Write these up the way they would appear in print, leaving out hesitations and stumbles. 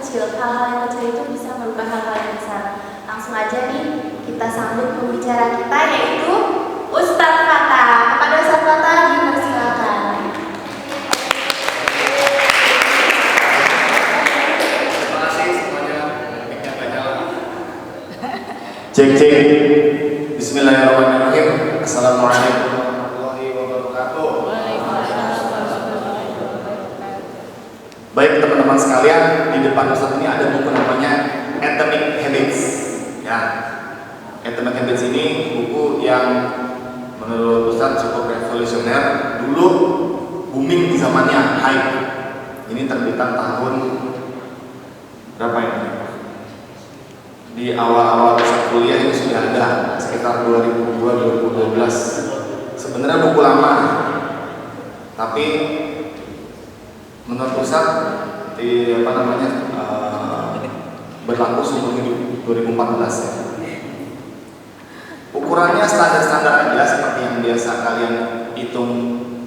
kecil. Hal-hal yang kecil itu bisa merubah hal-hal yang besar. Langsung aja nih kita sambut pembicara kita, yaitu Ustadz Fata. Kepada Ustadz Fata dipersilakan. Terima kasih semuanya. Mic-nya nggak nyala. Cek. Bismillahirrahmanirrahim. Assalamualaikum warahmatullahi wabarakatuh. Baik teman-teman sekalian, di depan Ustadz ini ada buku namanya Atomic Habits. Ya, Atomic Habits ini buku yang menurut Ustadz cukup revolusioner. Dulu booming di zamannya, hype. Ini terbitan tahun berapa ini? Di awal-awal masa kuliah ini sudah ada, sekitar 2002-2012. Sebenarnya buku lama, tapi menurut Ustadz berlaku seumur hidup 2014 ya. Ukurannya standar-standar aja seperti yang biasa kalian hitung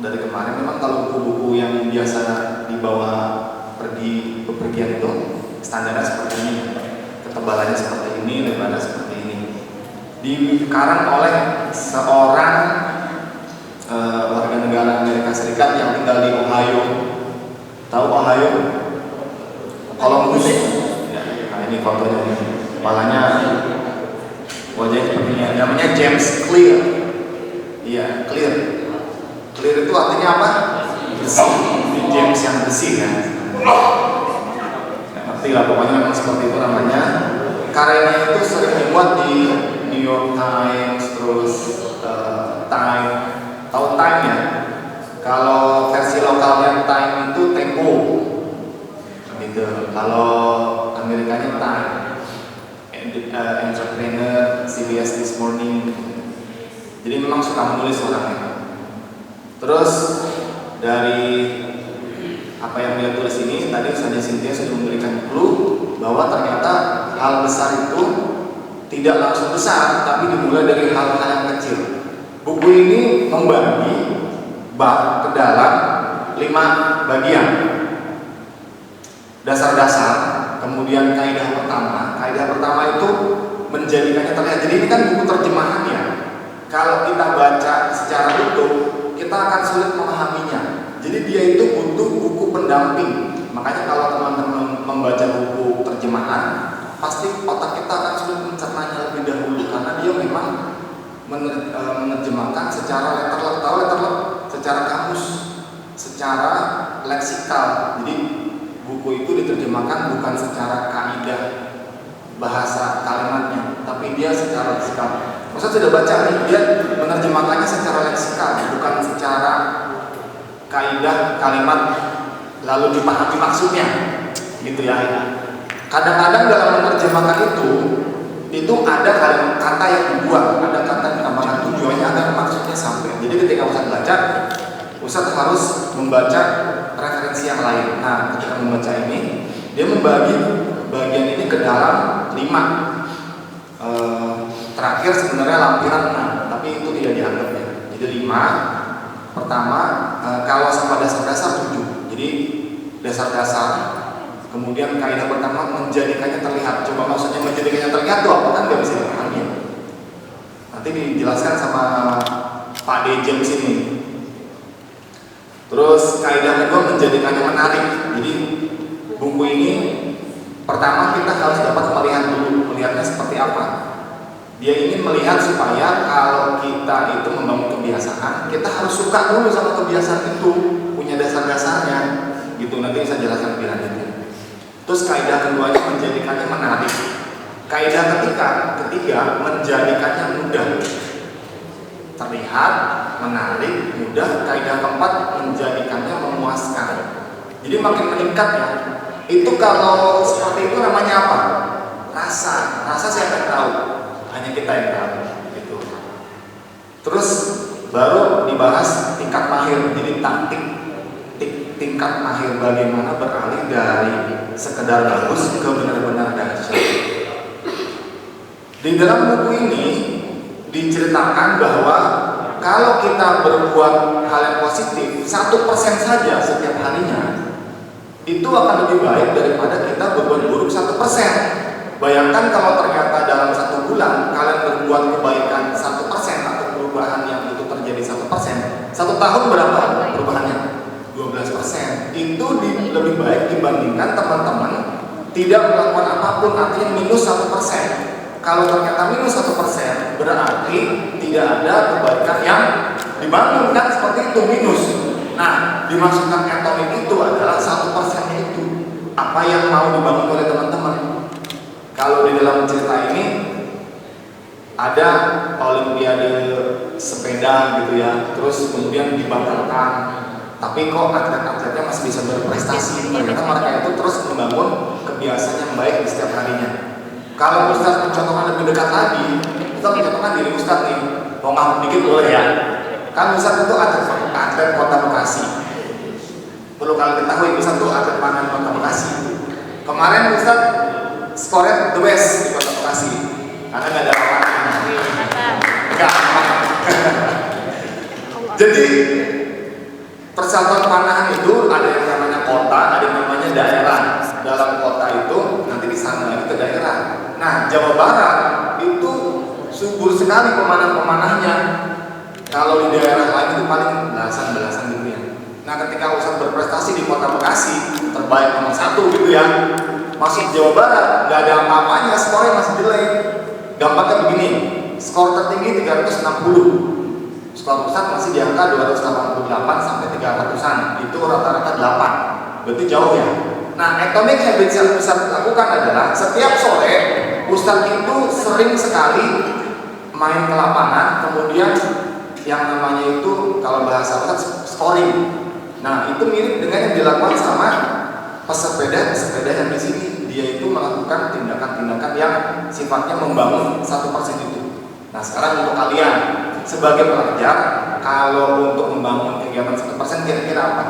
dari kemarin. Memang kalau buku-buku yang biasa dibawa pergi bepergian itu standarnya seperti ini, ketebalannya seperti ini, lebarnya seperti ini. Dikarang oleh seorang warga negara Amerika Serikat yang tinggal di Ohio. Tahu Ohio? Columbus. Ya, nah ini fotonya nih. Kepalanya, wajahnya seperti ini. Namanya James Clear. Iya, Clear. Clear itu artinya apa? Besi. Ini James yang besi kan. Ngerti lah, pokoknya memang seperti itu namanya. Karyanya itu sering dimuat di New York Times, terus Time. Tahu Time ya? Kalau versi lokalnya Time itu Tempo, gitu. Kalau Amerikanya Time, Entrepreneur, CBS This Morning. Jadi memang suka menulis orangnya. Terus dari apa yang dia tulis ini, tadi Ustazah Cynthia sudah memberikan clue bahwa ternyata hal besar itu tidak langsung besar, tapi dimulai dari hal-hal yang kecil. Buku ini membagi bab ke dalam 5 bagian. Dasar-dasar, kemudian kaidah pertama. Kaidah pertama itu menjadikannya terlihat. Jadi ini kan buku terjemahan ya. Kalau kita baca secara utuh, kita akan sulit memahaminya. Jadi dia itu butuh buku pendamping. Makanya kalau teman-teman membaca buku terjemahan, pasti otak kita akan sulit mencernanya lebih dahulu karena dia memang menerjemahkan secara letterlet, secara kamus, secara leksikal. Jadi buku itu diterjemahkan bukan secara kaidah bahasa kalimatnya, tapi dia secara leksikal. Maksudnya sudah baca nih, dia menerjemahkannya secara leksikal, bukan secara kaidah kalimat lalu dipahami maksudnya, gitu ya. Kadang-kadang dalam menerjemahkan itu ada kata yang dibuang, ada kata yang ditambahkan tujuannya agar maksudnya sampai. Jadi ketika Ustadz baca, Ustadz harus membaca referensi yang lain. Nah, ketika membaca ini, dia membagi bagian ini ke dalam 5. Terakhir sebenarnya lampiran 6, tapi itu tidak dianggap ya. Jadi 5. Pertama, kalau sama dasar-dasar 7. Jadi dasar-dasar. Kemudian kaidah pertama menjadikannya terlihat. Coba maksudnya menjadikannya terlihat itu apa? Kan nggak bisa dipahami. Nanti dijelaskan sama Pak D. James ini. Terus kaidah kedua menjadikannya menarik. Jadi buku ini pertama kita harus dapat melihat dulu, melihatnya seperti apa. Dia ingin melihat supaya kalau kita itu membangun kebiasaan, kita harus suka dulu sama kebiasaan itu, punya dasar-dasarnya. Gitu, nanti saya jelaskan lebih lanjut. Terus kaidah keduanya menjadikannya menarik. Kaidah ketiga menjadikannya mudah. Terlihat, menarik, mudah. Kaidah keempat menjadikannya memuaskan. Jadi makin meningkat ya. Itu kalau seperti itu namanya apa? Rasa. Rasa siapa yang tahu? Hanya kita yang tahu. Gitu. Terus baru dibahas tingkat mahir. Jadi tingkat mahir bagaimana beralih dari sekedar bagus ke benar-benar dahsyat. Di dalam buku ini diceritakan bahwa kalau kita berbuat hal yang positif 1% saja setiap harinya, itu akan lebih baik daripada kita berbuat buruk 1%. Bayangkan kalau ternyata dalam 1 bulan kalian berbuat kebaikan 1% atau perubahan yang itu terjadi 1%, 1 tahun berapa perubahannya? 12%. Itu lebih baik dibandingkan teman-teman tidak melakukan apapun, artinya minus 1%. Kalau ternyata minus 1%, berarti tidak ada kebaikan yang dibangun, kan seperti itu, minus. Nah, dimaksudkan atomic itu adalah 1% itu apa yang mau dibangun oleh teman-teman. Kalau di dalam cerita ini ada olimpiade sepeda gitu ya, terus kemudian dibatalkan, tapi kok atlet-atletnya masih bisa berprestasi. Ternyata mereka itu terus membangun kebiasaan yang baik di setiap harinya. Kalau Ustaz mencontohkan lebih dekat lagi, Ustaz mencontohkan diri Ustaz nih, mau ngomong dikit boleh ya. Kan Ustaz itu atlet Kota Bekasi. Perlu kalian ketahui, Ustaz itu atlet pangan Kota Bekasi. Kemarin Ustaz skornya the best di Kota Bekasi, karena nggak ada lapangan. Enggak. Jadi persatuan panahan itu ada yang namanya kota, ada yang namanya daerah. Dalam kota itu nanti disambung lagi ke daerah. Nah, Jawa Barat itu subur sekali pemanah-pemanahnya. Kalau di daerah lain itu paling belasan gitu ya. Nah, ketika Ustaz berprestasi di Kota Bekasi, terbaik nomor 1 gitu ya, masuk Jawa Barat, nggak ada apa-apanya, skornya masih jelek. Gampangnya begini, skor tertinggi 360. Skor Ustaz masih di angka 288 sampai 300-an. Itu rata-rata 8. Berarti jauh ya. Nah, atomic habits yang Ustaz lakukan adalah setiap sore Ustaz itu sering sekali main ke lapangan, kemudian yang namanya itu kalau bahasa Ustaz scoring. Nah, itu mirip dengan yang dilakukan sama pesepeda yang di sini. Dia itu melakukan tindakan-tindakan yang sifatnya membangun 1% itu. Nah, sekarang untuk kalian sebagai pelajar, kalau untuk membangun kegiatan 1% kira-kira apa?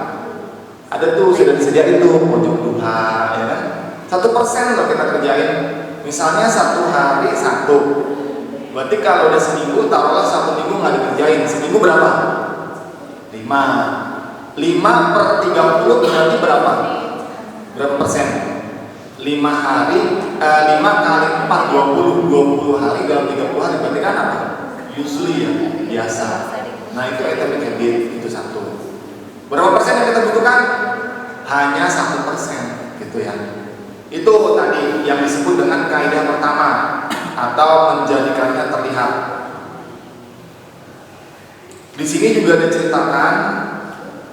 Ada tuh sudah disediain tuh pojok duha, ya kan? 1% loh kita kerjain. Misalnya 1 hari 1. Berarti kalau udah seminggu, taruhlah 1 minggu nggak dikerjain. Seminggu berapa? 5. 5 per 30 berarti berapa? Berapa persen? 5 hari, 5 kali 4, 20 hari dalam 30 hari. Berarti kan apa? Usually ya, biasa. Nah, itu atomic habit, itu 1. Berapa persen yang kita butuhkan? Hanya 1% gitu ya. Itu tadi yang disebut dengan kaidah pertama atau menjadikannya terlihat. Di sini juga diceritakan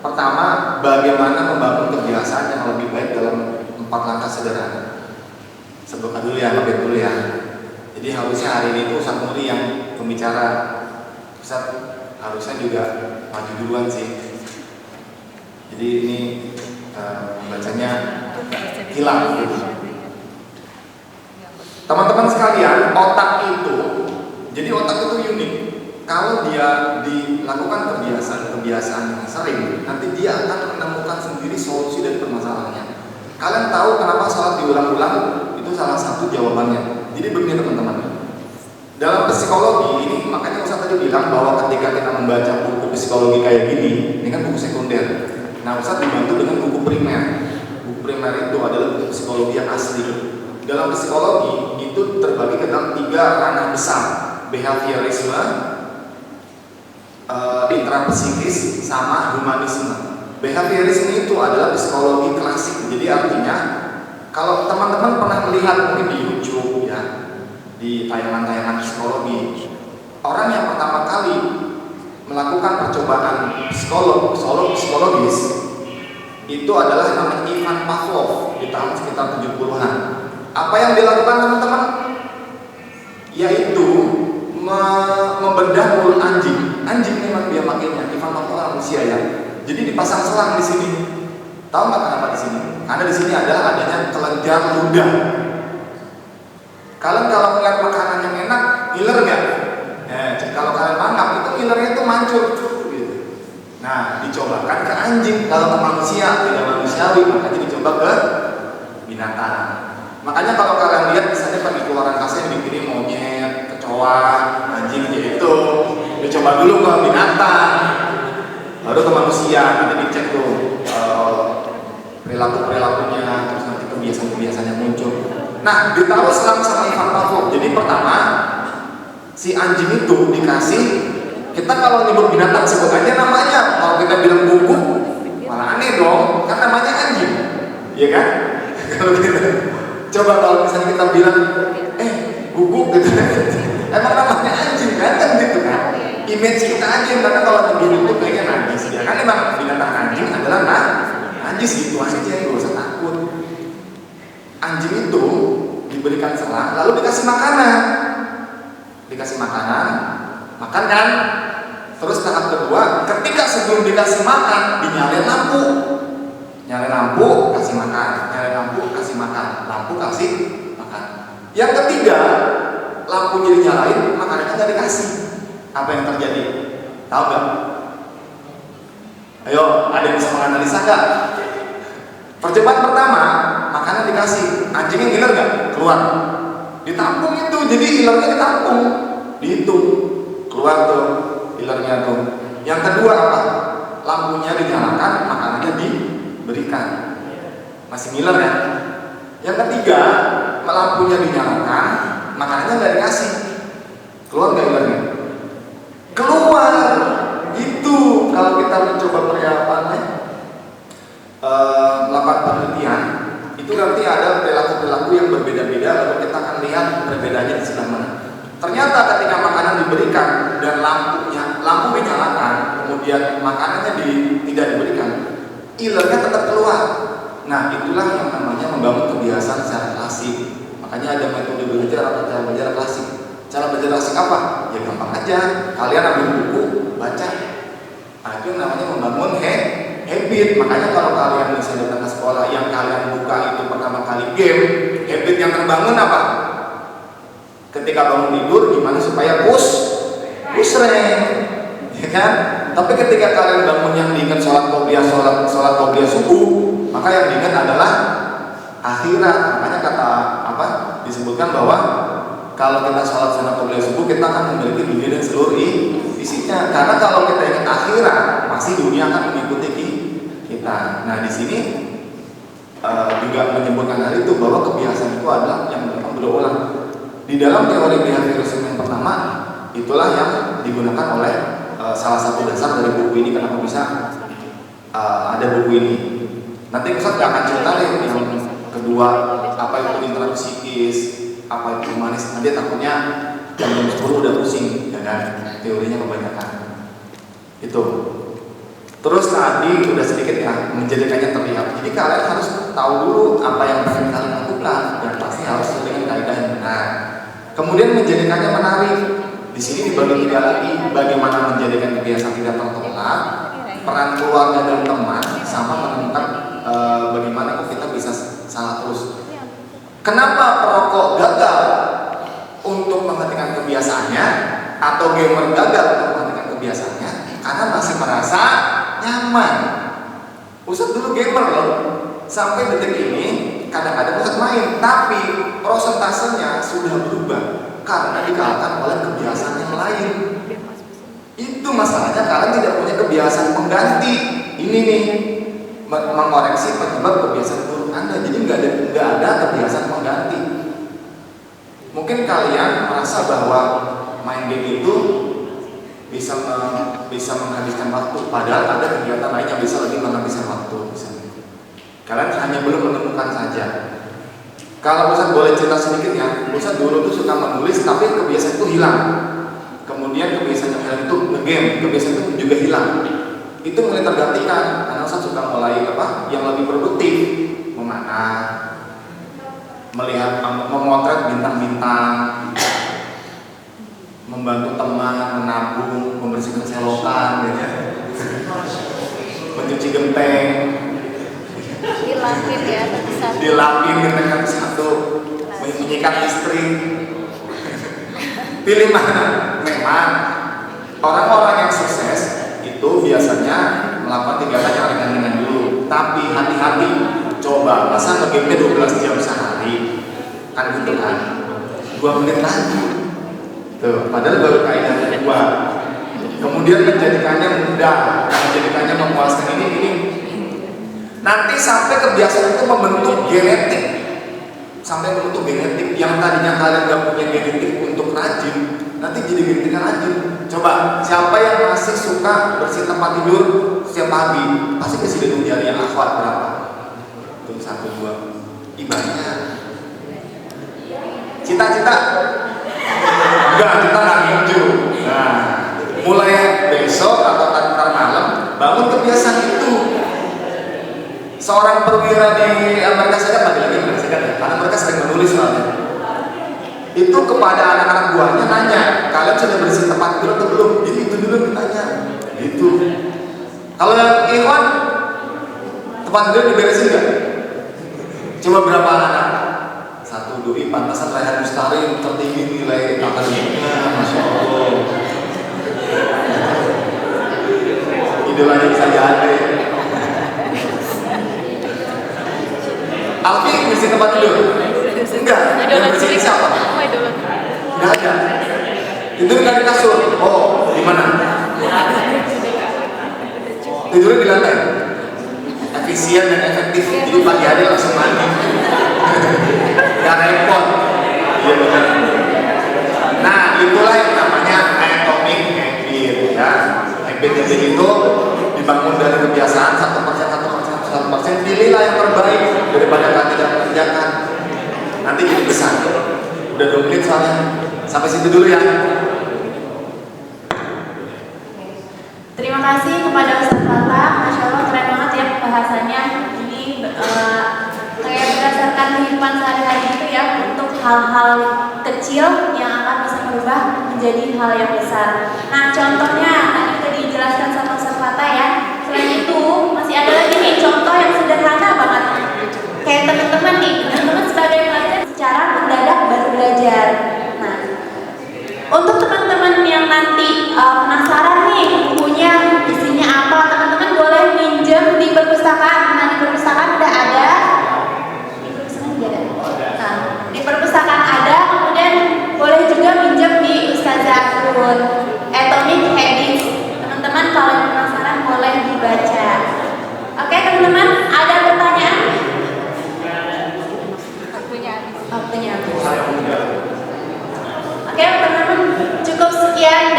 pertama bagaimana membangun kebiasaan yang lebih baik dalam 4 langkah sederhana. Sebutkan dulu ya, update dulu ya. Jadi harusnya hari ini tuh Ustaz Muri yang pembicara. Ustaz harusnya juga maju duluan sih. Jadi ini bacanya hilang gitu. Teman-teman sekalian, otak itu, jadi otak itu unik. Kalau dia dilakukan kebiasaan yang sering, nanti dia akan menemukan sendiri solusi dari permasalahannya. Kalian tahu kenapa sholat diulang-ulang? Itu salah satu jawabannya. Jadi begini teman-teman, dalam psikologi ini, makanya Ustaz tadi bilang bahwa ketika kita membaca buku psikologi kayak gini, ini kan buku sekunder. Nah, Ustaz dibantu dengan buku primer. Buku primer itu adalah buku psikologi yang asli. Dalam psikologi itu terbagi ke dalam 3 ranah besar: behaviorisme, intrapsikis, sama humanisme. Behaviorisme itu adalah psikologi klasik. Jadi artinya kalau teman-teman pernah melihat mungkin di YouTube ya, di tayangan-tayangan psikologi, orang yang pertama kali melakukan percobaan psikologis itu adalah namanya Ivan Pavlov di tahun sekitar 70-an. Apa yang dilakukan teman-teman? Yaitu membedah mulut anjing. Anjing memang dia makainya. Ivan Pavlov manusia ya. Jadi dipasang selang di sini. Tahu nggak kenapa di sini? Karena di sini adalah adanya kelenjar ludah. Kalian kalau melihat makanan yang enak, ngiler nggak? Kalau kalian mangap itu ngilernya itu mancur. Nah, dicobakan ke anjing. Kalau ke manusia tidak manusiawi, makanya dicoba ke binatang. Makanya kalau kalian lihat misalnya pergi keluar angkasa yang dikirim monyet, kecoa, anjing gitu, dicoba dulu ke binatang, baru ke manusia. Nanti dicek tuh perilakunya, terus nanti kebiasaan-kebiasaannya muncul. Nah, ditaruh selang sama Ivan Pavlov. Jadi pertama, si anjing itu dikasih, kita kalau nyebut binatang sebut aja namanya. Kalau kita bilang buku, malah aneh dong, kan namanya anjing, iya kan? Kalau kita coba kalau misalnya kita bilang, guguk gitu, emang namanya anjing kan gitu kan? Image kita aja, karena kalau begini itu kayaknya najis, ya kan? Emang binatang anjing adalah najis gitu aja, gak usah takut. Anjing itu diberikan selang, lalu dikasih makanan, makan kan? Terus tahap kedua, ketika sebelum dikasih makan, dinyalain lampu, kasih makan, lampu kasih makan. Yang ketiga, lampunya dinyalain, makanannya nggak dikasih. Apa yang terjadi? Tahu nggak? Ayo, ada yang bisa menganalisa nggak? Percobaan pertama, makanan dikasih, anjingnya ngiler nggak? Keluar. Ditampung itu, jadi ilernya ditampung, dihitung, keluar tuh ilernya tuh. Yang kedua apa? Lampunya dinyalakan, makanannya diberikan. Masih ngiler ya? Yang ketiga, lampunya dinyalakan, makanannya nggak dikasih. Keluar nggak ilernya? Keluar. Itu kalau kita mencoba melakukan penelitian, itu nanti ada perilaku-perilaku yang berbeda-beda, lalu kita akan lihat perbedaannya di sebelah mana. Ternyata ketika makanan diberikan dan lampu dinyalakan, kemudian makanannya tidak diberikan, ilernya tetap keluar. Nah, itulah yang namanya membangun kebiasaan secara klasik. Makanya ada metode belajar atau cara belajar klasik. Cara belajar klasik apa? Ya gampang aja. Kalian ambil buku, baca. Nah, itu yang namanya membangun habit. Makanya kalau kalian misalnya datang ke sekolah, yang kalian buka itu pertama kali game, habit yang terbangun apa? Ketika bangun tidur, gimana supaya push rank, ya kan? Tapi ketika kalian bangun yang diingat sholat qobliyah subuh, maka yang diingat adalah akhirat. Makanya kata disebutkan bahwa kalau kita sholat sunat qobliyah subuh, kita akan memiliki dunia dan seluruh isinya. Karena kalau kita ingat akhirat, pasti dunia akan mengikuti kita. Nah, di sini juga menyebutkan hal itu, bahwa kebiasaan itu adalah yang berulang. Di dalam teori behaviorisme yang pertama, itulah yang digunakan oleh salah satu dasar dari buku ini. Kenapa bisa ada buku ini? Nanti Ustaz gak akan cerita deh yang kedua, apa itu interaksi psikis, apa itu humanis. Nanti takutnya jam 10 udah pusing, ya kan? Teorinya kebanyakan. Itu. Terus tadi udah sedikit ya, menjadikannya terlihat. Jadi kalian harus tahu dulu apa yang pengen kalian lakukan, dan pasti harus dengan kaidah yang benar. Kemudian menjadikannya menarik. Di sini dibagi tiga lagi, bagaimana menjadikan kebiasaan tidak tertolak, peran keluarga dan teman, sama menemukan bagaimana kok kita bisa salah terus. Kenapa perokok gagal untuk menghentikan kebiasaannya, atau gamer gagal untuk menghentikan kebiasaannya? Karena masih merasa nyaman. Ustaz dulu gamer loh, sampai detik ini kadang-kadang Ustaz main, tapi prosentasenya sudah berubah karena dikalahkan oleh kebiasaan yang lain. Itu masalahnya, kalian tidak punya kebiasaan pengganti. Ini nih mengoreksi penyebab kebiasaan buruk Anda. Jadi nggak ada kebiasaan pengganti. Mungkin kalian merasa bahwa main game itu bisa menghabiskan waktu, padahal ada kegiatan lain yang bisa lebih menghabiskan waktu. Kalian hanya belum menemukan saja. Kalau Ustaz boleh cerita sedikit ya, Ustaz dulu tuh suka menulis, tapi kebiasaan itu hilang. Kemudian kebiasaan yang hilang itu nge-game, kebiasaan itu juga hilang. Itu mulai tergantikan karena Ustaz suka mulai yang lebih produktif, memanah, melihat, memotret bintang-bintang, membantu teman, menabung, membersihkan selokan, ya. Mencuci genteng, dilapin genteng satu, menyikat istri. Pilih mana? Memang orang-orang yang sukses itu biasanya melakukan 3 hal yang ringan-ringan dulu. Tapi hati-hati, coba masa nge-game 12 jam sehari, kan gitu kan? 2 menit lagi. Tuh, padahal baru kaidah kedua. Kemudian menjadikannya mudah, menjadikannya memuaskan ini Nanti sampai kebiasaan itu membentuk genetik, sampai membentuk genetik yang tadinya kalian gak punya genetik untuk rajin, nanti jadi genetiknya rajin. Coba siapa yang masih suka bersih tempat tidur setiap pagi, pasti kasih hitung jari yang akhwat berapa? Tuh 1, 2, banyak. Cita-cita? Enggak, kita nggak nginju. Nah, mulai besok atau ntar malam bangun kebiasaan itu. Seorang perwira di Amerika Serikat, lagi-lagi Amerika Serikat ya, karena mereka sering menulis soalnya. Itu kepada anak-anak buahnya nanya, kalian sudah bersih tempat tidur atau belum? Jadi itu dulu ditanya. Gitu. Kalau yang Ikhwan, tempat tidur diberesin nggak? Coba berapa anak? 1, 2, pantasan Raihan Mustari tertinggi nilai akademiknya, masya Allah. Idolanya bisa jadi. Alfi bersih tempat tidur? Enggak. Yang bersih siapa? Enggak ada. Tidur nggak di kasur? Oh, di mana? Tidurnya di lantai. Efisien dan efektif. Jadi pagi hari langsung mandi. Gak repot. Iya benar. Nah, itulah yang namanya atomic habit ya. Habit itu dibangun dari kebiasaan 1%. Pilihlah yang terbaik daripada kalian tidak mengerjakan. Nanti jadi besar. Udah 2 menit soalnya. Sampai situ dulu ya. Terima kasih kepada Ustaz Fatah. Masya Allah keren banget ya bahasanya. Ini kayak berdasarkan kehidupan sehari-hari gitu ya, untuk hal-hal kecil yang akan bisa berubah menjadi hal yang besar. Nah, contohnya tadi dijelaskan sama Ustaz Fatah ya. Selain itu masih ada lagi nih contoh yang sederhana banget. Kayak teman-teman nih, teman-teman sebagai pelajar secara mendadak baru belajar. Nah, untuk teman-teman yang nanti penasaran nih bukunya isinya apa, teman-teman boleh minjem di perpustakaan. Nah, di perpustakaan udah ada. Nah, di perpustakaan ada, kemudian boleh juga minjem di Ustazah Akun Atomic Habits. Teman-teman kalau yang penasaran boleh dibaca. Oke teman-teman, ada pertanyaan? Waktunya habis. Oke teman-teman, cukup sekian